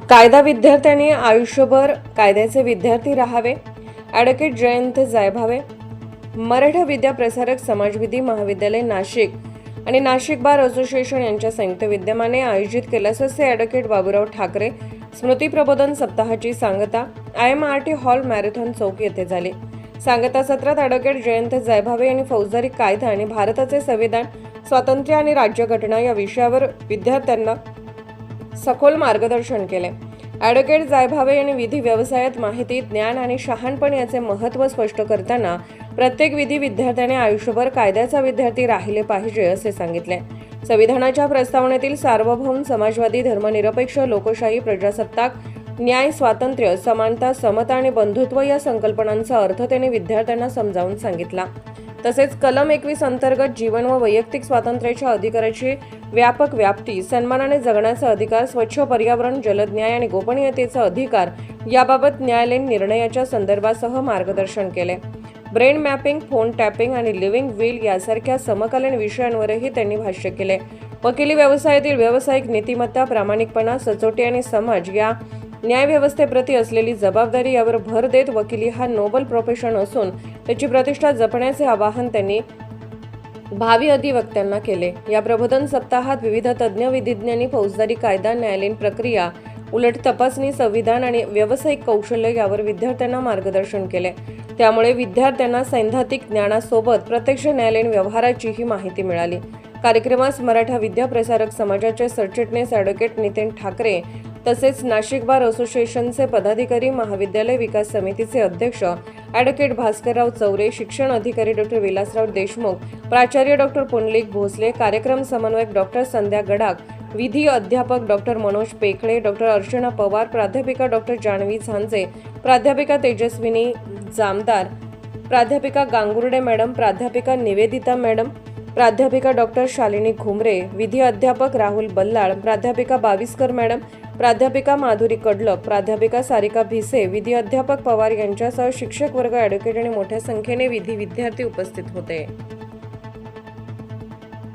कायदा विद्यार्थ्यांनी आयुष्यभर कायद्याचे विद्यार्थी राहावे. ॲडव्होकेट जयंत जायभावे. मराठा विद्या प्रसारक समाजविधी महाविद्यालय नाशिक आणि नाशिक बार असोसिएशन यांच्या संयुक्त विद्यमाने आयोजित कैलासवासी ॲडव्होकेट बाबूराव ठाकरे स्मृती प्रबोधन सप्ताहाची सांगता IMRT हॉल मॅरेथॉन चौक येथे झाली. सांगता सत्रात ॲडव्होकेट जयंत जायभावे यांनी फौजदारी कायदा आणि भारताचे संविधान, स्वातंत्र्य आणि राज्यघटना या विषयावर विद्यार्थ्यांना सखोल मार्गदर्शन केले. ॲडव्होकेट जायभावे यांनी विधी व्यवसायात माहिती, ज्ञान आणि शहाणपण याचे महत्त्व स्पष्ट करताना प्रत्येक विधी विद्यार्थ्याने आयुष्यभर कायद्याचा विद्यार्थी राहिले पाहिजे असे सांगितले. संविधानाच्या प्रस्तावनेतील सार्वभौम, समाजवादी, धर्मनिरपेक्ष, लोकशाही, प्रजासत्ताक, न्याय, स्वातंत्र्य, समानता, समता आणि बंधुत्व या संकल्पनांचा अर्थ त्यांनी विद्यार्थ्यांना समजावून सांगितला. तसेच कलम 21 अंतर्गत जीवन व वैयक्तिक स्वातंत्र्याच्या अधिकाराची व्यापक व्याप्ती, सन्मानाने जगण्याचा अधिकार, स्वच्छ पर्यावरण, जलद न्याय आणि गोपनीयतेचा अधिकार याबाबत न्यायालयीन निर्णयाच्या संदर्भासह मार्गदर्शन केले. ब्रेन मॅपिंग, फोन टॅपिंग आणि लिव्हिंग विल यासारख्या समकालीन विषयांवरही त्यांनी भाष्य केले. वकिली व्यवसायातील व्यावसायिक नीतिमत्ता, प्रामाणिकपणा, सचोटी आणि समाज या न्यायव्यवस्थेप्रती असलेली जबाबदारी यावर भर देत वकिली हा नोबल प्रोफेशन असून त्याची प्रतिष्ठा जपण्याचे आवाहन त्यांनी भावी अधिवक्त्यांना केले. या प्रबोधन सप्ताहात विविध तज्ज्ञ विधिज्ञांनी फौजदारी कायदा, न्यायालयीन प्रक्रिया, उलट तपासणी, संविधान आणि व्यावसायिक कौशल्य यावर विद्यार्थ्यांना मार्गदर्शन केले. त्यामुळे विद्यार्थ्यांना सैद्धांतिक ज्ञानासोबत प्रत्यक्ष न्यायालयीन व्यवहाराचीही माहिती मिळाली. कार्यक्रमास मराठा विद्या प्रसारक समाजाचे सरचिटणीस ॲडव्होकेट नितीन ठाकरे तसेच नाशिक बार असोसिएशनचे पदाधिकारी, महाविद्यालय विकास समितीचे अध्यक्ष ॲडव्होकेट भास्करराव चौरे, शिक्षण अधिकारी डॉ. विलासराव देशमुख, प्राचार्य डॉ. पुंडलिक भोसले, कार्यक्रम समन्वयक डॉ. संध्या गडाख, विधी अध्यापक डॉ. मनोज पेखळे, डॉ. अर्चना पवार, प्राध्यापिका डॉ. जान्हवी झांजे, प्राध्यापिका तेजस्विनी जामदार, प्राध्यापिका गांगुर्डे मॅडम, प्राध्यापिका निवेदिता मॅडम, प्राध्यापिका डॉ. शालिनी घुमरे, विधी अध्यापक राहुल बल्लाळ, प्राध्यापिका बाविस्कर मॅडम, प्राध्यापिका माधुरी कडलक, प्राध्यापिका सारिका भिसे, विधी अध्यापक पवार यांच्यासह शिक्षक वर्ग, ॲडव्होकेट आणि मोठ्या संख्येने विधी विद्यार्थी उपस्थित होते.